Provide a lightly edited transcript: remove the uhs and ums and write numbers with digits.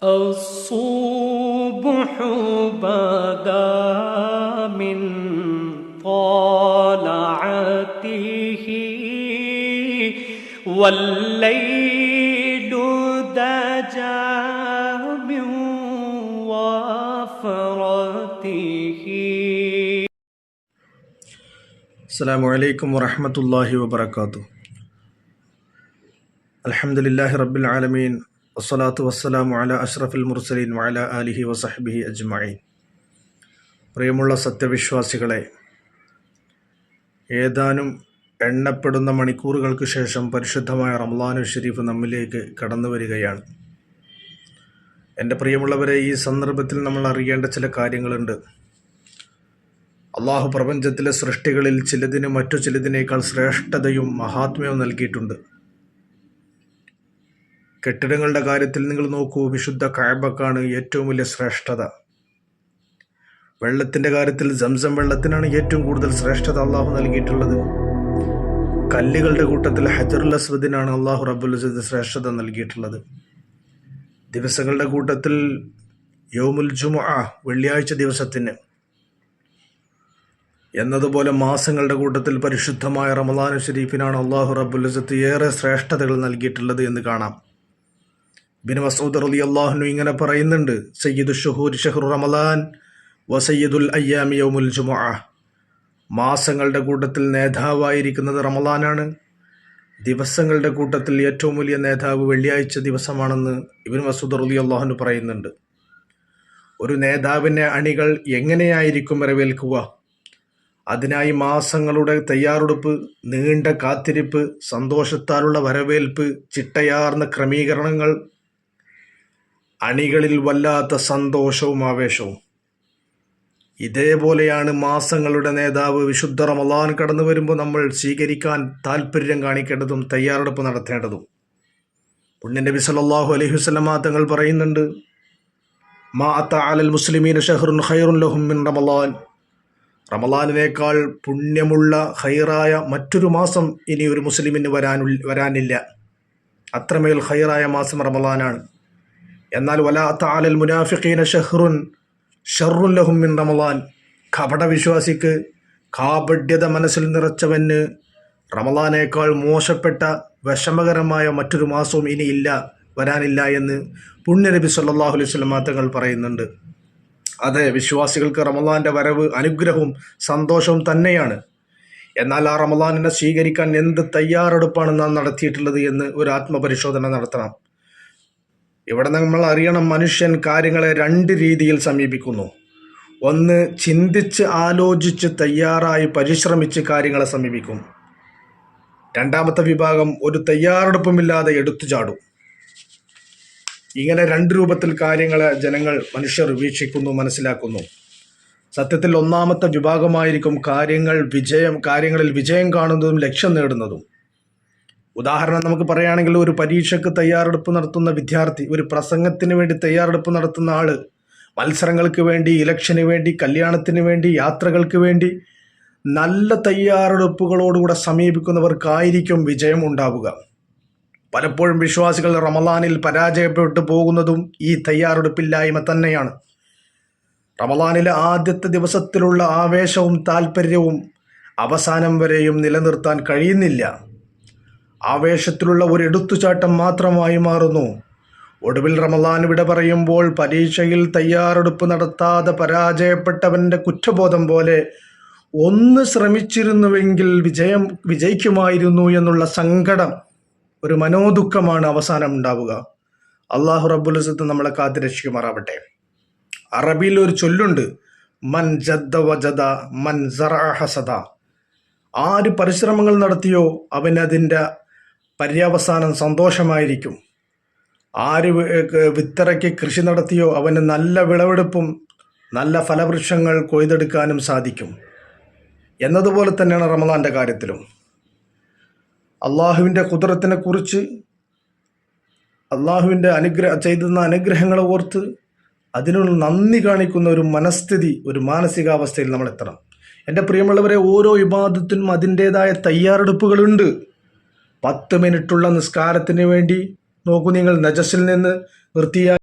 الصبح بدا من طلعته والليل دجى من وفرته. السلام عليكم ورحمة الله وبركاته. الحمد لله رب العالمين വസ്സലാത്തു വസ്സലാമു അലാ അഷ്റഫിൽ മുർസലീൻ വഅലാ ആലിഹി വസഹ്ബിഹി അജ്മഈൻ. പ്രിയമുള്ള സത്യവിശ്വാസികളെ, ഏതാനും എണ്ണപ്പെടുന്ന മണിക്കൂറുകൾക്ക് ശേഷം പരിശുദ്ധമായ റമളാനുൽ ഷരീഫ് നമ്മിലേക്ക് കടന്നു വരികയാണ്. എൻ്റെ പ്രിയമുള്ളവരെ, ഈ സന്ദർഭത്തിൽ നമ്മൾ അറിയേണ്ട ചില കാര്യങ്ങളുണ്ട്. അള്ളാഹു പ്രപഞ്ചത്തിലെ സൃഷ്ടികളിൽ ചിലതിന് മറ്റു ചിലതിനേക്കാൾ ശ്രേഷ്ഠതയും മഹാത്മ്യവും നൽകിയിട്ടുണ്ട്. കെട്ടിടങ്ങളുടെ കാര്യത്തിൽ നിങ്ങൾ നോക്കൂ, വിശുദ്ധ കഅബക്കാണ് ഏറ്റവും വലിയ ശ്രേഷ്ഠത. വെള്ളത്തിൻ്റെ കാര്യത്തിൽ സംസം വെള്ളത്തിനാണ് ഏറ്റവും കൂടുതൽ ശ്രേഷ്ഠത അള്ളാഹു നൽകിയിട്ടുള്ളത്. കല്ലുകളുടെ കൂട്ടത്തിൽ ഹജറുൽ അസ്വദിനാണ് അള്ളാഹു റബ്ബുൽ ഇസ്സത്ത് ശ്രേഷ്ഠത നൽകിയിട്ടുള്ളത്. ദിവസങ്ങളുടെ കൂട്ടത്തിൽ യൗമുൽ ജുമുഅ, വെള്ളിയാഴ്ച ദിവസത്തിന് എന്നതുപോലെ മാസങ്ങളുടെ കൂട്ടത്തിൽ പരിശുദ്ധമായ റമളാനുൽ ഷരീഫിനാണ് അള്ളാഹു റബ്ബുൽ ഇസ്സത്ത് ഏറെ ശ്രേഷ്ഠതകൾ നൽകിയിട്ടുള്ളത് എന്ന് കാണാം. ഇബ്നു മസ്ഊദ് റളിയല്ലാഹു അൻഹു ഇങ്ങനെ പറയുന്നുണ്ട്: സയ്യിദുൽ ശുഹൂരി ഷഹ്റു റമളാൻ വ സയ്യിദുൽ അയ്യാമി യൗമുൽ ജുമുഅ. മാസങ്ങളുടെ കൂട്ടത്തിൽ നേതാവായിരിക്കുന്നത് റമളാനാണ്. ദിവസങ്ങളുടെ കൂട്ടത്തിൽ ഏറ്റവും വലിയ നേതാവ് വെള്ളിയാഴ്ച ദിവസമാണെന്ന് ഇബ്നു മസ്ഊദ് റളിയല്ലാഹു അൻഹു പറയുന്നുണ്ട്. ഒരു നേതാവിനെ അണികൾ എങ്ങനെയായിരിക്കും വരവേൽക്കുക? അതിനായി മാസങ്ങളുടെ തയ്യാറെടുപ്പ്, നീണ്ട കാത്തിരിപ്പ്, സന്തോഷത്താലുള്ള വരവേൽപ്പ്, ചിട്ടയാർന്ന ക്രമീകരണങ്ങൾ, അണികളിൽ വല്ലാത്ത സന്തോഷവും ആവേശവും. ഇതേപോലെയാണ് മാസങ്ങളുടെ നേതാവ് വിശുദ്ധ റമളാൻ കടന്നു വരുമ്പോൾ നമ്മൾ സ്വീകരിക്കാൻ താല്പര്യം കാണിക്കേണ്ടതും തയ്യാറെടുപ്പ് നടത്തേണ്ടതും. പുണ്യ നബി സല്ലല്ലാഹു അലൈഹി വസല്ലമ തങ്ങൾ പറയുന്നുണ്ട്: മാ അത അലൽ മുസ്ലിമീന ഷഹ്റുൻ ഖൈറുൻ ലഹും മിൻ റമളാൻ. റമളാനിനേക്കാൾ പുണ്യമുള്ള ഖൈറായ മറ്റൊരു മാസം ഇനി ഒരു മുസ്ലിമിന് വരാനില്ല. അത്രമേൽ ഖൈറായ മാസം റമളാനാണ്. എന്നാൽ വലാ അത അലൽ മുനാഫിഖീന ഷഹ്റുൻ ഷർറുൻ ലഹും മിൻ റമളാൻ. കപടവിശ്വാസിക്ക്, കാപഢ്യത മനസ്സിൽ നിറച്ചവന് റമളാനേക്കാൾ മോശപ്പെട്ട വിഷമകരമായ മറ്റൊരു മാസവും ഇനി വരാനില്ല എന്ന് പുണ്യ നബി സല്ലല്ലാഹു അലൈഹി വസല്ലം തങ്ങൾ പറയുന്നുണ്ട്. അതെ, വിശ്വാസികൾക്ക് റമളാന്റെ വരവ് അനുഗ്രഹവും സന്തോഷവും തന്നെയാണ്. എന്നാൽ ആ റമളാനിനെ സ്വീകരിക്കാൻ എന്ത് തയ്യാറെടുപ്പാണ് നാം നടത്തിയിട്ടുള്ളത് എന്ന് ഒരു ആത്മപരിശോധന നടത്തണം. ഇവിടെ നമ്മൾ അറിയണം, മനുഷ്യൻ കാര്യങ്ങളെ രണ്ട് രീതിയിൽ സമീപിക്കുന്നു. ഒന്ന്, ചിന്തിച്ച് ആലോചിച്ച് തയ്യാറായി പരിശ്രമിച്ച് കാര്യങ്ങളെ സമീപിക്കും. രണ്ടാമത്തെ വിഭാഗം ഒരു തയ്യാറെടുപ്പുമില്ലാതെ എടുത്തു ചാടും. ഇങ്ങനെ രണ്ട് രൂപത്തിൽ മനുഷ്യർ വീക്ഷിക്കുന്നു, മനസ്സിലാക്കുന്നു. സത്യത്തിൽ ഒന്നാമത്തെ വിഭാഗമായിരിക്കും കാര്യങ്ങളിൽ വിജയം കാണുന്നതും ലക്ഷ്യം നേടുന്നതും. ഉദാഹരണം നമുക്ക് പറയുകയാണെങ്കിൽ, ഒരു പരീക്ഷയ്ക്ക് തയ്യാറെടുപ്പ് നടത്തുന്ന വിദ്യാർത്ഥി, ഒരു പ്രസംഗത്തിന് വേണ്ടി തയ്യാറെടുപ്പ് നടത്തുന്ന ആള്, മത്സരങ്ങൾക്ക് വേണ്ടി, ഇലക്ഷന് വേണ്ടി, കല്യാണത്തിന് വേണ്ടി, യാത്രകൾക്ക് വേണ്ടി നല്ല തയ്യാറെടുപ്പുകളോടുകൂടെ സമീപിക്കുന്നവർക്കായിരിക്കും വിജയം ഉണ്ടാവുക. പലപ്പോഴും വിശ്വാസികൾ റമളാനിൽ പരാജയപ്പെട്ടു പോകുന്നതും ഈ തയ്യാറെടുപ്പില്ലായ്മ തന്നെയാണ്. റമളാനിലെ ആദ്യത്തെ ദിവസത്തിലുള്ള ആവേശവും താല്പര്യവും അവസാനം വരെയും നിലനിർത്താൻ കഴിയുന്നില്ല. ആവേശത്തിലുള്ള ഒരു എടുത്തുചാട്ടം മാത്രമായി മാറുന്നു. ഒടുവിൽ റമളാൻ വിട പറയുമ്പോൾ പരീക്ഷയിൽ തയ്യാറെടുപ്പ് നടത്താതെ പരാജയപ്പെട്ടവൻ്റെ കുറ്റബോധം പോലെ ഒന്ന് ശ്രമിച്ചിരുന്നുവെങ്കിൽ വിജയിക്കുമായിരുന്നു എന്നുള്ള സങ്കടം, ഒരു മനോദുഃഖമാണ് അവസാനം ഉണ്ടാവുക. അള്ളാഹു റബ്ബുൽ ഇസ്സത്ത് നമ്മളെ കാത്തുരക്ഷിക്കുമാറാവട്ടെ. അറബിയിൽ ഒരു ചൊല്ലുണ്ട്: മൻ ജദ്ദ വജദ മൻ സറഅ ഹസദ. ആര് പരിശ്രമങ്ങൾ നടത്തിയോ അവനതിൻ്റെ പര്യവസാനം സന്തോഷമായിരിക്കും. ആര് വിത്തിറക്കി കൃഷി നടത്തിയോ അവന് നല്ല വിളവെടുപ്പും നല്ല ഫലവൃക്ഷങ്ങൾ കൊയ്തെടുക്കാനും സാധിക്കും. എന്നതുപോലെ തന്നെയാണ് റമളാൻ്റെ കാര്യത്തിലും. അള്ളാഹുവിൻ്റെ ഖുദ്റത്തിനെ കുറിച്ച്, അള്ളാഹുവിൻ്റെ ചെയ്തുന്ന അനുഗ്രഹങ്ങളെ ഓർത്ത് അതിനുള്ള നന്ദി കാണിക്കുന്ന ഒരു മനസ്ഥിതി, ഒരു മാനസികാവസ്ഥയിൽ നമ്മൾ എത്തണം. എൻ്റെ പ്രിയമുള്ളവരെ, ഓരോ ഇബാദത്തിനും അതിൻ്റേതായ തയ്യാറെടുപ്പുകളുണ്ട്. 10 മിനിറ്റുള്ള നിസ്കാരത്തിന് വേണ്ടി നോക്കൂ, നിങ്ങൾ നജസിൽ നിന്ന് വൃത്തിയായി